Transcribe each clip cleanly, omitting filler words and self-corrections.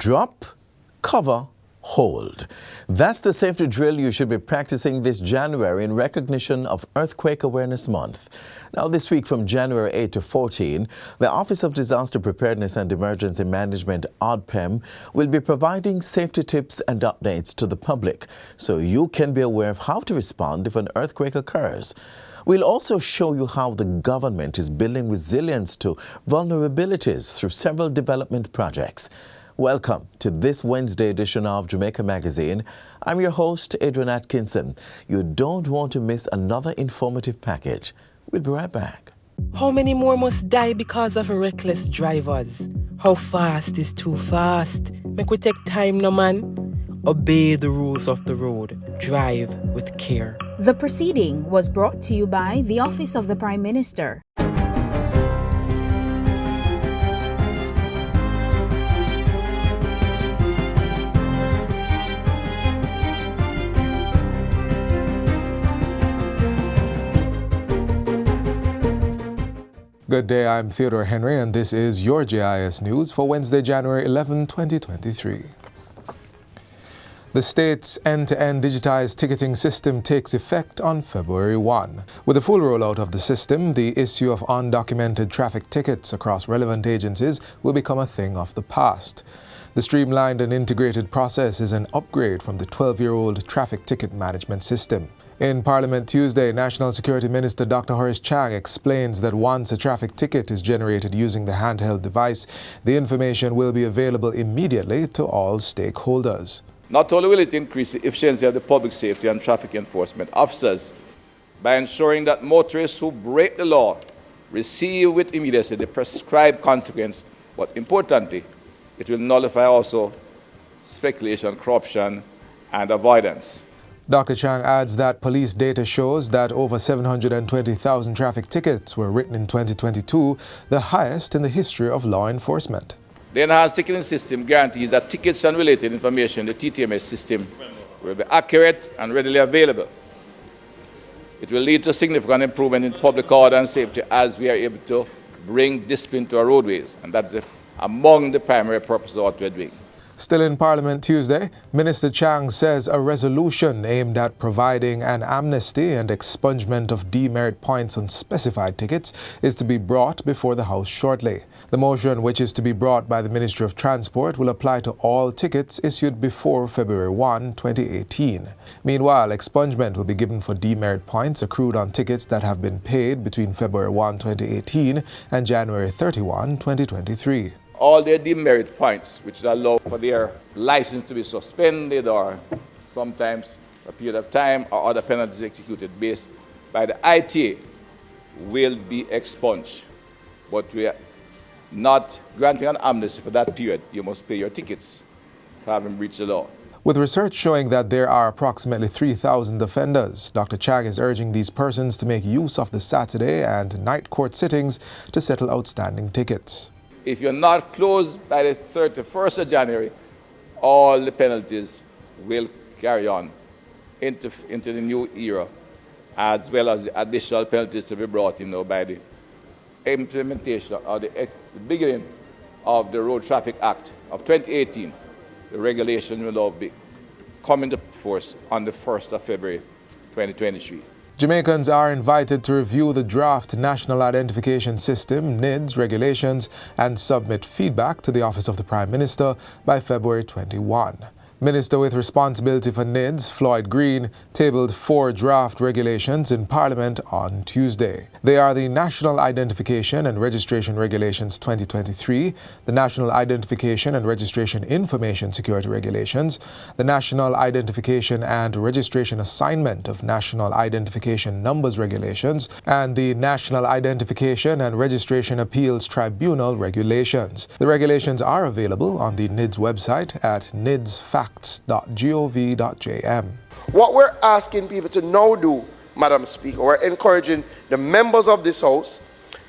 Drop, cover, hold. That's the safety drill you should be practicing this January in recognition of Earthquake Awareness Month. Now, this week from January 8 to 14, the Office of Disaster Preparedness and Emergency Management, ODPEM, will be providing safety tips and updates to the public so you can be aware of how to respond if an earthquake occurs. We'll also show you how the government is building resilience to vulnerabilities through several development projects. Welcome to this Wednesday edition of Jamaica Magazine. I'm your host, Adrian Atkinson. You don't want to miss another informative package. We'll be right back. How many more must die because of reckless drivers? How fast is too fast? Make we take time, no man. Obey the rules of the road. Drive with care. The proceeding was brought to you by the Office of the Prime Minister. Good day, I'm Theodore Henry, and this is your JIS News for Wednesday, January 11, 2023. The state's end-to-end digitized ticketing system takes effect on February 1. With the full rollout of the system, the issue of undocumented traffic tickets across relevant agencies will become a thing of the past. The streamlined and integrated process is an upgrade from the 12-year-old traffic ticket management system. In Parliament Tuesday, National Security Minister Dr. Horace Chang explains that once a traffic ticket is generated using the handheld device, the information will be available immediately to all stakeholders. Not only will it increase the efficiency of the public safety and traffic enforcement officers by ensuring that motorists who break the law receive with immediacy the prescribed consequence, but importantly, it will nullify also speculation, corruption, and avoidance. Dr. Chang adds that police data shows that over 720,000 traffic tickets were written in 2022, the highest in the history of law enforcement. The enhanced ticketing system guarantees that tickets and related information in the TTMS system will be accurate and readily available. It will lead to significant improvement in public order and safety as we are able to bring discipline to our roadways, and that's among the primary purposes of what we're doing. Still in Parliament Tuesday, Minister Chang says a resolution aimed at providing an amnesty and expungement of demerit points on specified tickets is to be brought before the House shortly. The motion, which is to be brought by the Ministry of Transport, will apply to all tickets issued before February 1, 2018. Meanwhile, expungement will be given for demerit points accrued on tickets that have been paid between February 1, 2018 and January 31, 2023. All their demerit points, which allow for their license to be suspended or sometimes a period of time or other penalties executed based by the ITA, will be expunged. But we are not granting an amnesty for that period. You must pay your tickets for having breached the law. With research showing that there are approximately 3,000 offenders, Dr. Chang is urging these persons to make use of the Saturday and night court sittings to settle outstanding tickets. If you're not closed by the 31st of January, all the penalties will carry on into the new era, as well as the additional penalties to be brought in by the implementation or the beginning of the Road Traffic Act of 2018. The regulation will now be coming to force on the 1st of February 2023. Jamaicans are invited to review the draft National Identification System, NIDS, regulations and submit feedback to the Office of the Prime Minister by February 21. Minister with responsibility for NIDS, Floyd Green, tabled 4 draft regulations in Parliament on Tuesday. They are the National Identification and Registration Regulations 2023, the National Identification and Registration Information Security Regulations, the National Identification and Registration Assignment of National Identification Numbers Regulations, and the National Identification and Registration Appeals Tribunal Regulations. The regulations are available on the NIDS website at nidsfacts.gov.jm. What we're asking people to now do, Madam Speaker, we're encouraging the members of this House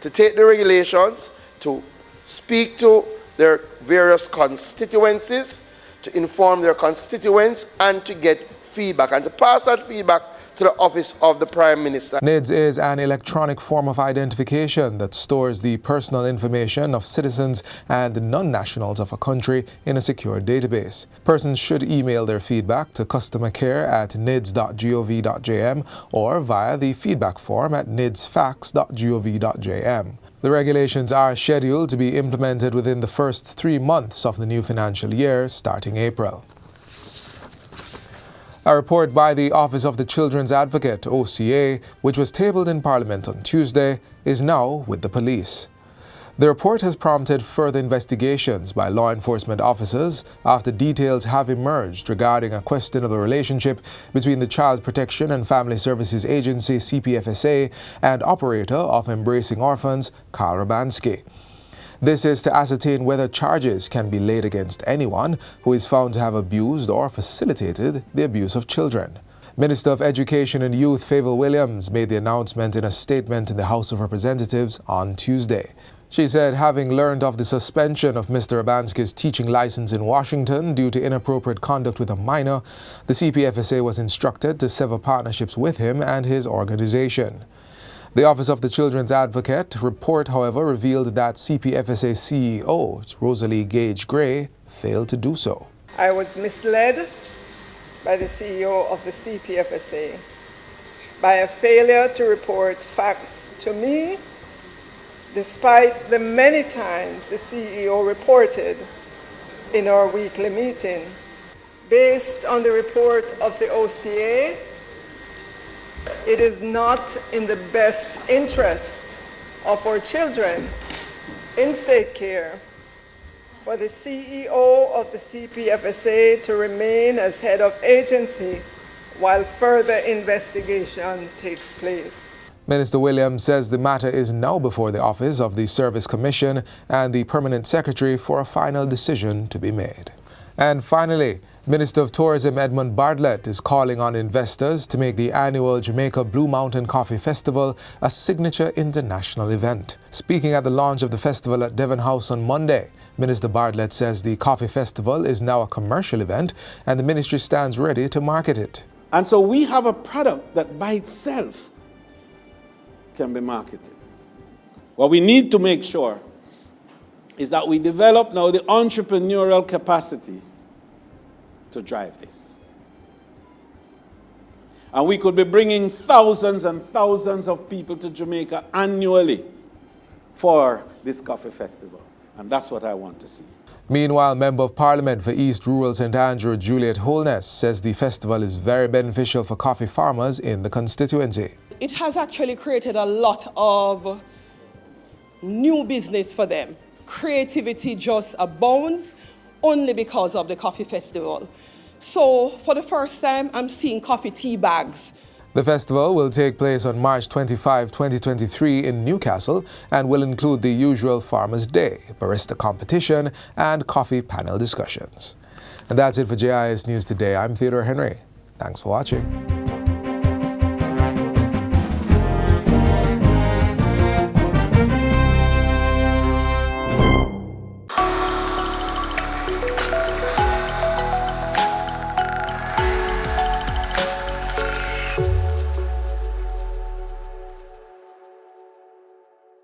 to take the regulations, to speak to their various constituencies, to inform their constituents, and to get feedback, and to pass that feedback to the office of the Prime Minister. NIDS is an electronic form of identification that stores the personal information of citizens and non-nationals of a country in a secure database. Persons should email their feedback to customercare@nids.gov.jm or via the feedback form at nidsfax.gov.jm. The regulations are scheduled to be implemented within the first 3 months of the new financial year, starting April. A report by the Office of the Children's Advocate, OCA, which was tabled in Parliament on Tuesday, is now with the police. The report has prompted further investigations by law enforcement officers after details have emerged regarding a question of the relationship between the Child Protection and Family Services Agency, CPFSA, and operator of Embracing Orphans, Karl Rabansky. This is to ascertain whether charges can be laid against anyone who is found to have abused or facilitated the abuse of children. Minister of Education and Youth Favour Williams made the announcement in a statement in the House of Representatives on Tuesday. She said having learned of the suspension of Mr. Rabansky's teaching license in Washington due to inappropriate conduct with a minor, the CPFSA was instructed to sever partnerships with him and his organization. The Office of the Children's Advocate report, however, revealed that CPFSA CEO Rosalie Gage Gray failed to do so. I was misled by the CEO of the CPFSA by a failure to report facts to me, despite the many times the CEO reported in our weekly meeting. Based on the report of the OCA, it is not in the best interest of our children in state care for the CEO of the CPFSA to remain as head of agency while further investigation takes place. Minister Williams says the matter is now before the Office of the Service Commission and the Permanent Secretary for a final decision to be made. And finally, Minister of Tourism Edmund Bartlett is calling on investors to make the annual Jamaica Blue Mountain Coffee Festival a signature international event. Speaking at the launch of the festival at Devon House on Monday, Minister Bartlett says the coffee festival is now a commercial event and the ministry stands ready to market it. And so we have a product that by itself can be marketed. What we need to make sure is that we develop now the entrepreneurial capacity to drive this. And we could be bringing thousands and thousands of people to Jamaica annually for this coffee festival. And that's what I want to see. Meanwhile, Member of Parliament for East Rural St. Andrew, Juliet Holness, says the festival is very beneficial for coffee farmers in the constituency. It has actually created a lot of new business for them. Creativity just abounds only because of the coffee festival. So for the first time, I'm seeing coffee tea bags. The festival will take place on March 25, 2023 in Newcastle and will include the usual Farmers' Day, barista competition and coffee panel discussions. And that's it for JIS News Today. I'm Theodore Henry. Thanks for watching.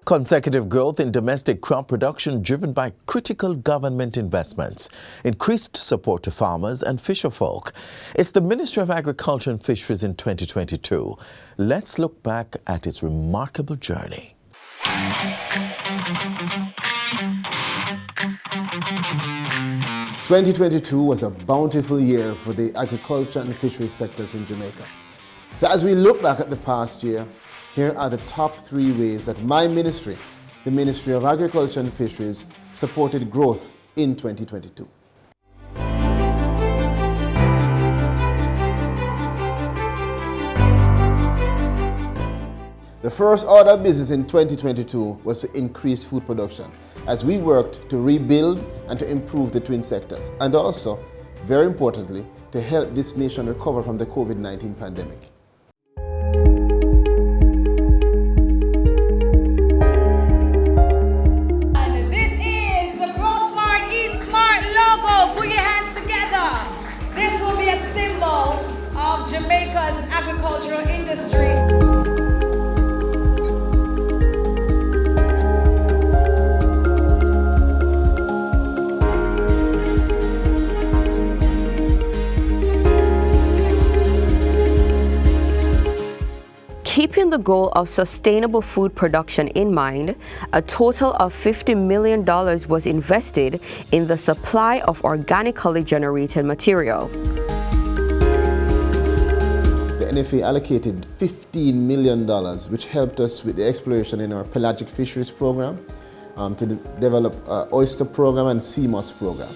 Consecutive growth in domestic crop production driven by critical government investments, increased support to farmers and fisherfolk. It's the Ministry of Agriculture and Fisheries in 2022. Let's look back at its remarkable journey. 2022 was a bountiful year for the agriculture and fisheries sectors in Jamaica. So as we look back at the past year, here are the top 3 ways that my ministry, the Ministry of Agriculture and Fisheries, supported growth in 2022. The first order of business in 2022 was to increase food production as we worked to rebuild and to improve the twin sectors, and also, very importantly, to help this nation recover from the COVID-19 pandemic. Jamaica Jamaica's agricultural industry. Keeping the goal of sustainable food production in mind, a total of $50 million was invested in the supply of organically generated material. The NFA allocated $15 million, which helped us with the exploration in our pelagic fisheries program, to develop an oyster program and sea moss program.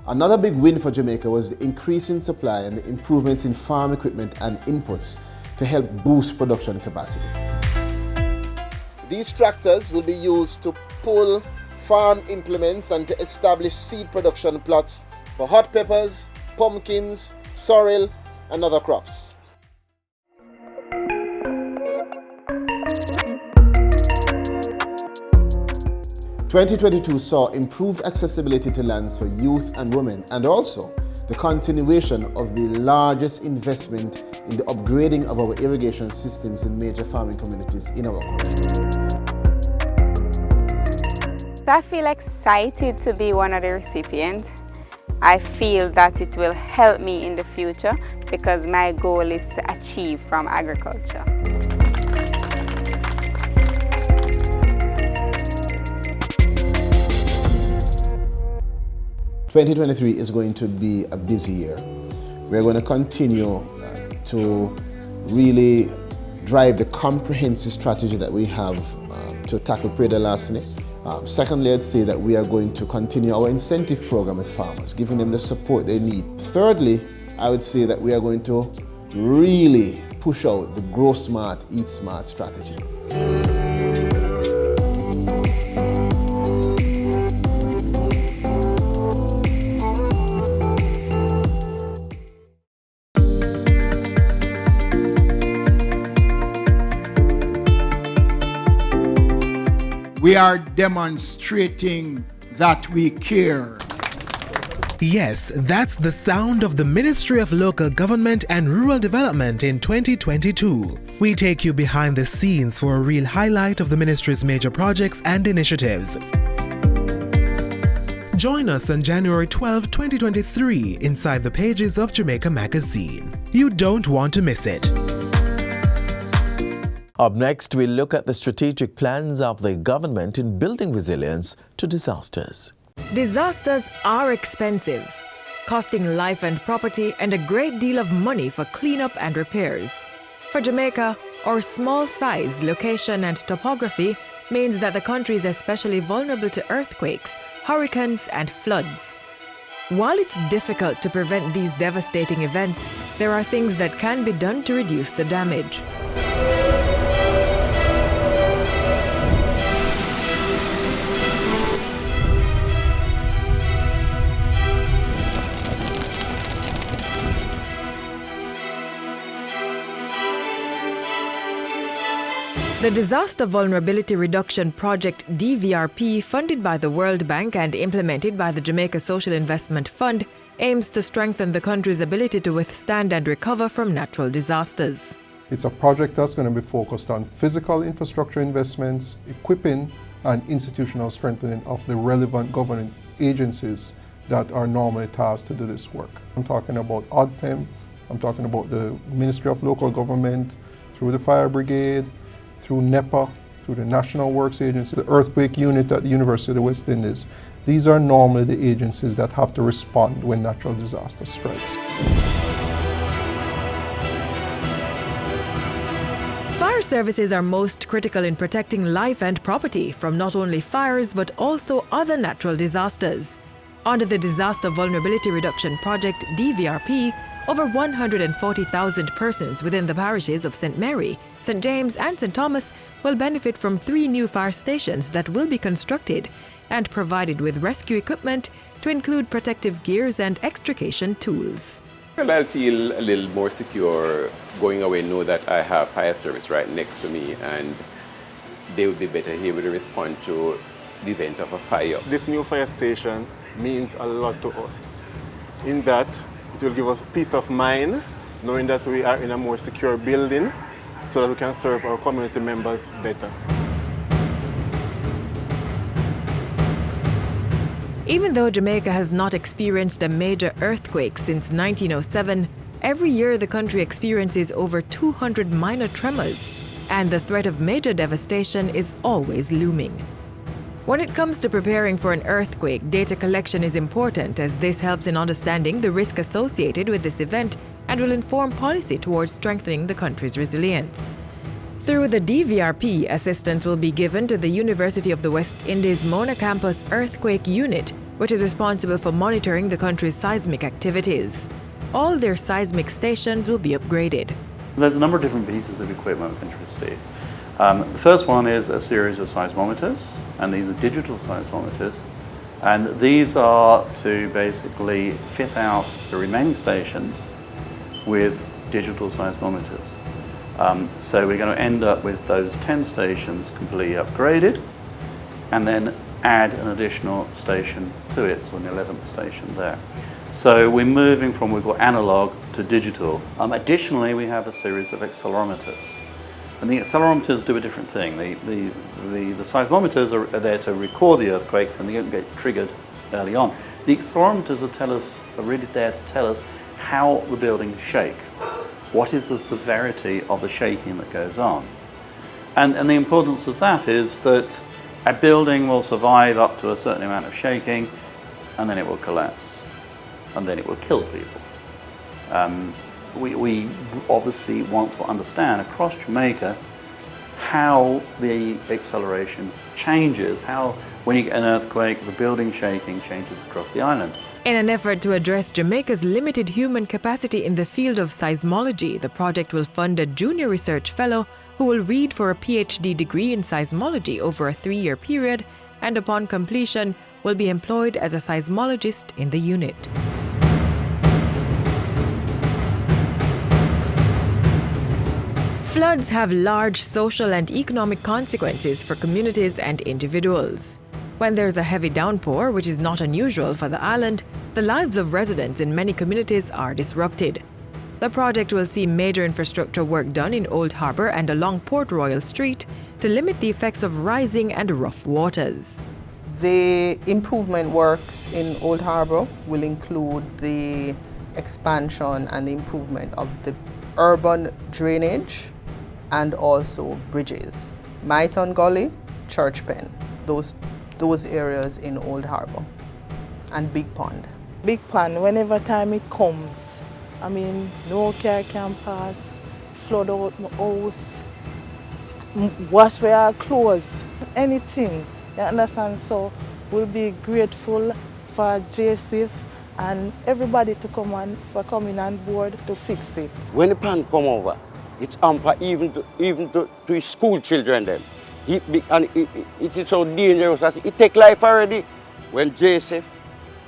Another big win for Jamaica was the increase in supply and the improvements in farm equipment and inputs to help boost production capacity. These tractors will be used to pull farm implements and to establish seed production plots for hot peppers, pumpkins, sorrel, and other crops. "2022 saw improved accessibility to lands for youth and women, and also the continuation of the largest investment in the upgrading of our irrigation systems in major farming communities in our country." I feel excited to be one of the recipients. I feel that it will help me in the future because my goal is to achieve from agriculture. "2023 is going to be a busy year. We're going to continue to really drive the comprehensive strategy that we have to tackle predatory larceny. Secondly, I'd say that we are going to continue our incentive program with farmers, giving them the support they need. Thirdly, I would say that we are going to really push out the grow smart, eat smart strategy. We are demonstrating that we care. Yes, that's the sound of the Ministry of Local Government and Rural Development in 2022. We take you behind the scenes for a real highlight of the ministry's major projects and initiatives. Join us on January 12, 2023 inside the pages of Jamaica Magazine. You don't want to miss it. Up next, we look at the strategic plans of the government in building resilience to disasters. Disasters are expensive, costing life and property and a great deal of money for cleanup and repairs. For Jamaica, our small size, location and topography means that the country is especially vulnerable to earthquakes, hurricanes and floods. While it's difficult to prevent these devastating events, there are things that can be done to reduce the damage. The Disaster Vulnerability Reduction Project DVRP, funded by the World Bank and implemented by the Jamaica Social Investment Fund, aims to strengthen the country's ability to withstand and recover from natural disasters. It's a project that's going to be focused on physical infrastructure investments, equipping and institutional strengthening of the relevant government agencies that are normally tasked to do this work. I'm talking about ODPEM, I'm talking about the Ministry of Local Government, through the Fire Brigade, through NEPA, through the National Works Agency, the Earthquake Unit at the University of the West Indies. These are normally the agencies that have to respond when natural disaster strikes. Fire services are most critical in protecting life and property from not only fires but also other natural disasters. Under the Disaster Vulnerability Reduction Project DVRP, over 140,000 persons within the parishes of St. Mary, St. James and St. Thomas will benefit from 3 new fire stations that will be constructed and provided with rescue equipment to include protective gears and extrication tools. Well, I'll feel a little more secure going away, know that I have fire service right next to me, and they would be better able to respond to the event of a fire. This new fire station means a lot to us, in that it will give us peace of mind, knowing that we are in a more secure building, so that we can serve our community members better. Even though Jamaica has not experienced a major earthquake since 1907, every year the country experiences over 200 minor tremors, and the threat of major devastation is always looming. When it comes to preparing for an earthquake, data collection is important, as this helps in understanding the risk associated with this event and will inform policy towards strengthening the country's resilience. Through the DVRP, assistance will be given to the University of the West Indies Mona Campus Earthquake Unit, which is responsible for monitoring the country's seismic activities. All their seismic stations will be upgraded. There's a number of different pieces of equipment we can receive. The first one is a series of seismometers, and these are digital seismometers. And these are to basically fit out the remaining stations with digital seismometers. So we're going to end up with those 10 stations completely upgraded, and then add an additional station to it, so an 11th station there. So we're moving from what we've got analog to digital. Additionally, we have a series of accelerometers. And the accelerometers do a different thing. The seismometers are there to record the earthquakes, and they don't get triggered early on. The accelerometers are really there to tell us how the buildings shake. What is the severity of the shaking that goes on? And the importance of that is that a building will survive up to a certain amount of shaking, and then it will collapse, and then it will kill people. We obviously want to understand across Jamaica how the acceleration changes, how when you get an earthquake, the building shaking changes across the island. In an effort to address Jamaica's limited human capacity in the field of seismology, the project will fund a junior research fellow who will read for a PhD degree in seismology over a 3-year period, and upon completion will be employed as a seismologist in the unit. Floods have large social and economic consequences for communities and individuals. When there's a heavy downpour, which is not unusual for the island, the lives of residents in many communities are disrupted. The project will see major infrastructure work done in Old Harbour and along Port Royal Street to limit the effects of rising and rough waters. The improvement works in Old Harbour will include the expansion and the improvement of the urban drainage and also bridges. Myton Gully, Church Pen, those areas in Old Harbour, and Big Pond. Big Pond, whenever time it comes, I mean, no car can pass, flood out my house, wash our clothes, anything, you understand? So we'll be grateful for JSIF and everybody to come on, for coming on board to fix it. When the pan come over, it's hamper even to school children them. It is so dangerous that it take life already. When JSF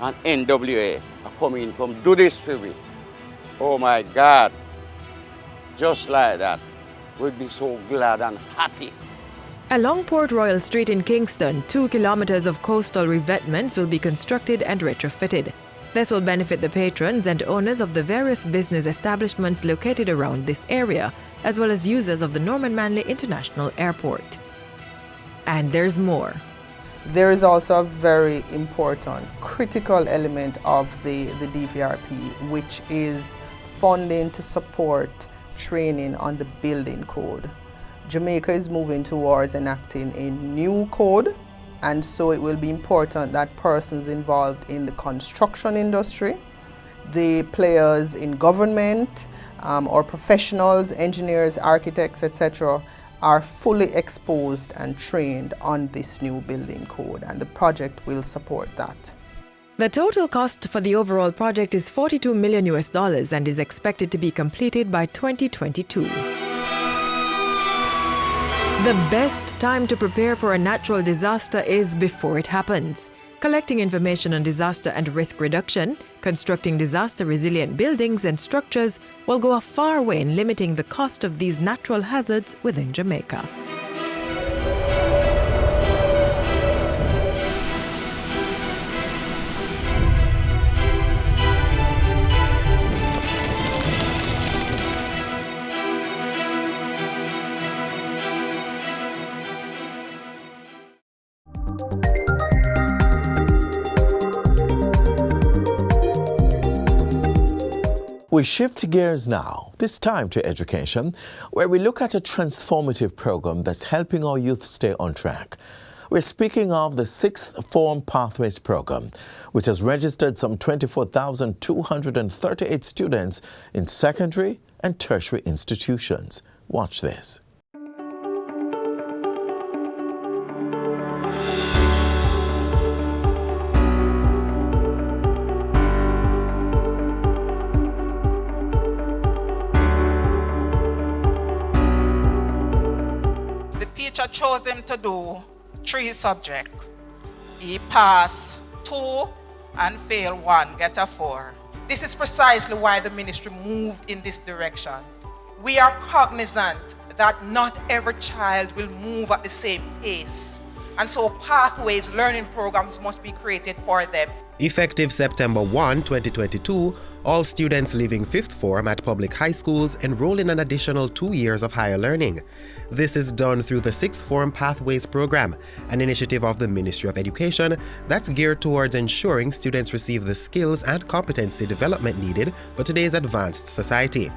and NWA are coming, come do this for me. Oh my God, just like that. We'll be so glad and happy. Along Port Royal Street in Kingston, 2 kilometers of coastal revetments will be constructed and retrofitted. This will benefit the patrons and owners of the various business establishments located around this area, as well as users of the Norman Manley International Airport. And there's more. There is also a very important, critical element of the DVRP, which is funding to support training on the building code. Jamaica is moving towards enacting a new code, and so it will be important that persons involved in the construction industry, the players in government, or professionals, engineers, architects, etc., are fully exposed and trained on this new building code, and the project will support that. The total cost for the overall project is $42 million and is expected to be completed by 2022. The best time to prepare for a natural disaster is before it happens. Collecting information on disaster and risk reduction, Constructing disaster-resilient buildings and structures will go a far way in limiting the cost of these natural hazards within Jamaica. We shift gears now, this time to education, where we look at a transformative program that's helping our youth stay on track. We're speaking of the Sixth Form Pathways program, which has registered some 24,238 students in secondary and tertiary institutions. Watch this. Teacher chose him to do 3 subjects. He passed 2 and failed 1, get a 4. This is precisely why the ministry moved in this direction. We are cognizant that not every child will move at the same pace, and so pathways learning programs must be created for them. Effective September 1, 2022, all students leaving 5th form at public high schools enroll in an additional 2 years of higher learning. This is done through the Sixth Form Pathways program, an initiative of the Ministry of Education that's geared towards ensuring students receive the skills and competency development needed for today's advanced society.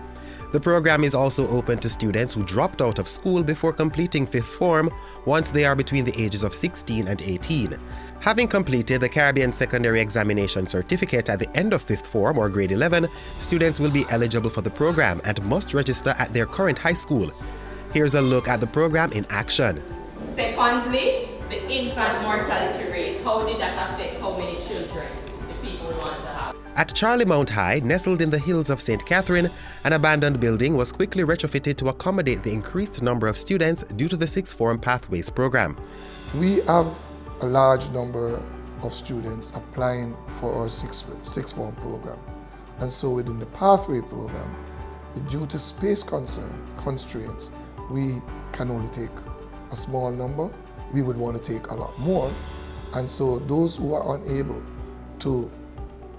The program is also open to students who dropped out of school before completing 5th form once they are between the ages of 16 and 18. Having completed the Caribbean Secondary Examination Certificate at the end of 5th form or grade 11, students will be eligible for the program and must register at their current high school. Here's a look at the program in action. Secondly, the infant mortality rate. How did that affect how many children the people want to have? At Charlie Mount High, nestled in the hills of St. Catherine, an abandoned building was quickly retrofitted to accommodate the increased number of students due to the Sixth Form Pathways program. We have a large number of students applying for our sixth form program. And so within the pathway program, due to space constraints, we can only take a small number. We would want to take a lot more. And so those who are unable to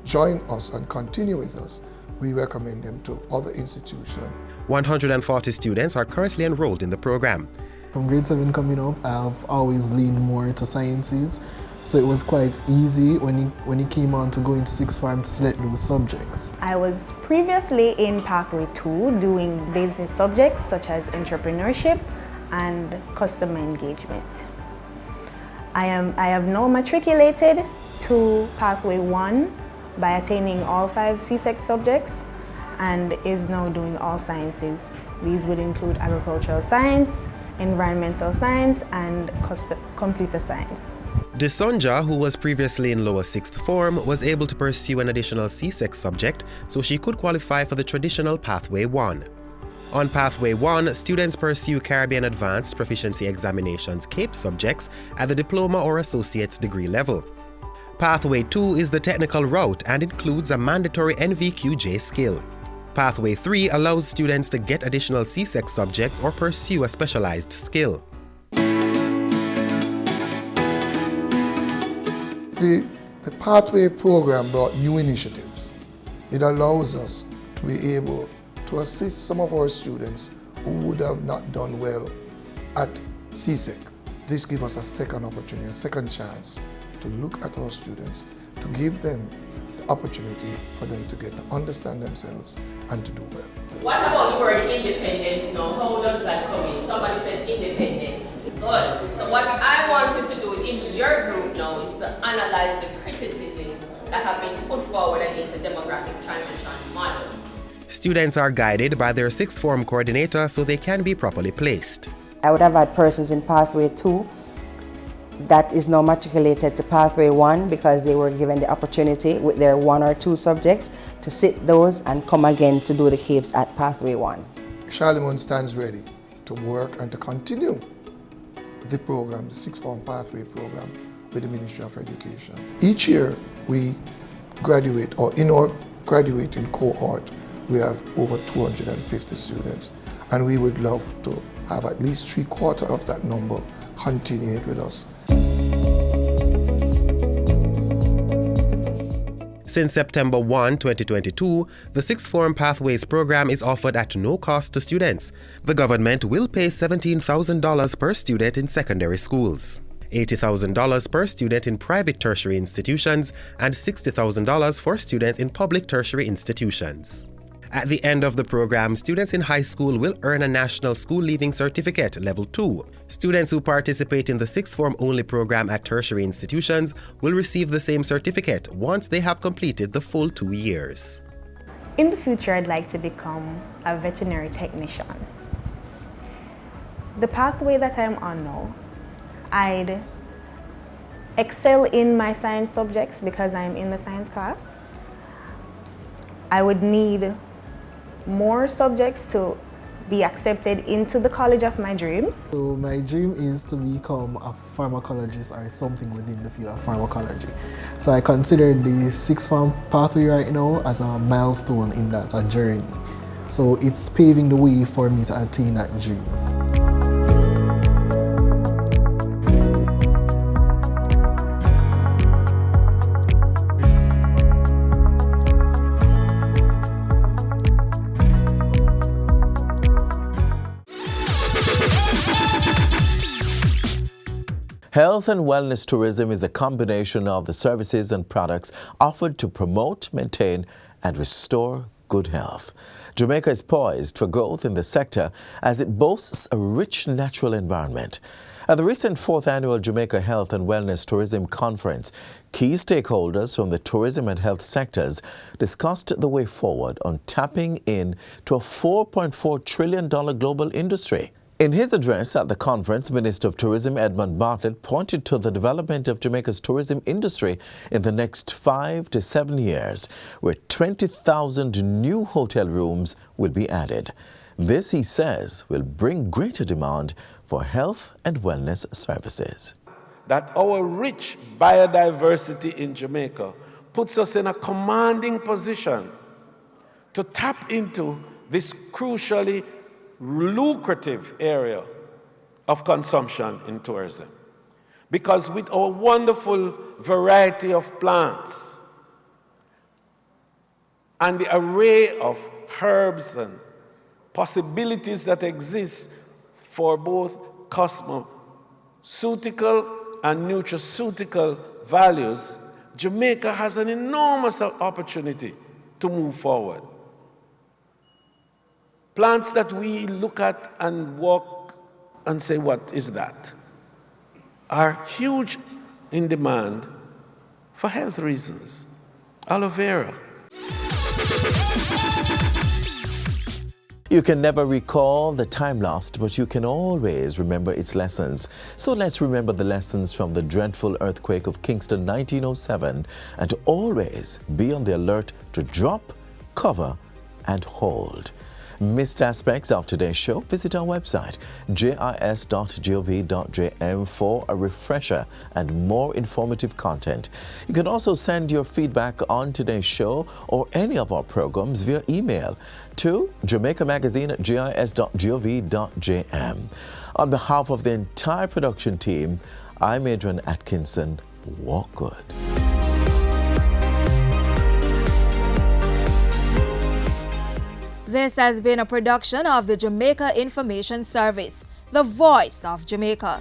join us and continue with us, we recommend them to other institutions. 140 students are currently enrolled in the program. From grade 7 coming up, I've always leaned more into sciences, so it was quite easy when he came on to go into sixth form to select those subjects. I was previously in Pathway 2 doing business subjects such as entrepreneurship and customer engagement. I have now matriculated to Pathway 1 by attaining all 5 CSEC subjects and is now doing all sciences. These would include agricultural science, environmental science, and computer science. Desonja, who was previously in lower 6th form, was able to pursue an additional CSEC subject so she could qualify for the traditional Pathway 1. On Pathway 1, students pursue Caribbean Advanced Proficiency Examinations CAPE subjects at the diploma or associate's degree level. Pathway 2 is the technical route and includes a mandatory NVQJ skill. Pathway 3 allows students to get additional CSEC subjects or pursue a specialized skill. The Pathway program brought new initiatives. It allows us to be able to assist some of our students who would have not done well at CSEC. This gives us a second opportunity, a second chance to look at our students, to give them the opportunity for them to get to understand themselves and to do well. What about the word independence now? How does that come in? Somebody said independence. Good. So what I want you to do in your group now is to analyze the criticisms that have been put forward against the demographic transition model. Students are guided by their 6th form coordinator so they can be properly placed. I would have had persons in Pathway 2 that is now matriculated to Pathway 1 because they were given the opportunity with their 1 or 2 subjects to sit those and come again to do the CAPES at Pathway 1. Charlemagne stands ready to work and to continue the program, the 6th form pathway program with the Ministry of Education. Each year we graduate, or in our graduating cohort, we have over 250 students. And we would love to have at least 3/4 of that number continued with us. Since September 1, 2022, the Sixth Form Pathways program is offered at no cost to students. The government will pay $17,000 per student in secondary schools, $80,000 per student in private tertiary institutions, and $60,000 for students in public tertiary institutions. At the end of the program, students in high school will earn a National School Leaving Certificate, Level 2. Students who participate in the Sixth Form only program at tertiary institutions will receive the same certificate once they have completed the full 2 years. In the future, I'd like to become a veterinary technician. The pathway that I'm on now, I'd excel in my science subjects because I'm in the science class. I would need more subjects to be accepted into the college of my dreams. So my dream is to become a pharmacologist or something within the field of pharmacology. So I consider the Sixth Form pathway right now as a milestone in that, a journey. So it's paving the way for me to attain that dream. Health and wellness tourism is a combination of the services and products offered to promote, maintain, and restore good health. Jamaica is poised for growth in the sector as it boasts a rich natural environment. At the recent 4th Annual Jamaica Health and Wellness Tourism Conference, key stakeholders from the tourism and health sectors discussed the way forward on tapping in to a $4.4 trillion global industry. In his address at the conference, Minister of Tourism Edmund Bartlett pointed to the development of Jamaica's tourism industry in the next 5 to 7 years, where 20,000 new hotel rooms will be added. This, he says, will bring greater demand for health and wellness services. That our rich biodiversity in Jamaica puts us in a commanding position to tap into this crucially lucrative area of consumption in tourism. Because with our wonderful variety of plants and the array of herbs and possibilities that exist for both cosmeceutical and nutraceutical values, Jamaica has an enormous opportunity to move forward. Plants that we look at and walk and say, what is that? Are huge in demand for health reasons. Aloe vera. You can never recall the time lost, but you can always remember its lessons. So let's remember the lessons from the dreadful earthquake of Kingston 1907 and always be on the alert to drop, cover, and hold. Missed aspects of today's show? Visit our website, jis.gov.jm, for a refresher and more informative content. You can also send your feedback on today's show or any of our programs via email to jamaicamagazine@jis.gov.jm. On behalf of the entire production team, I'm Adrian Atkinson. Walk good. This has been a production of the Jamaica Information Service, the voice of Jamaica.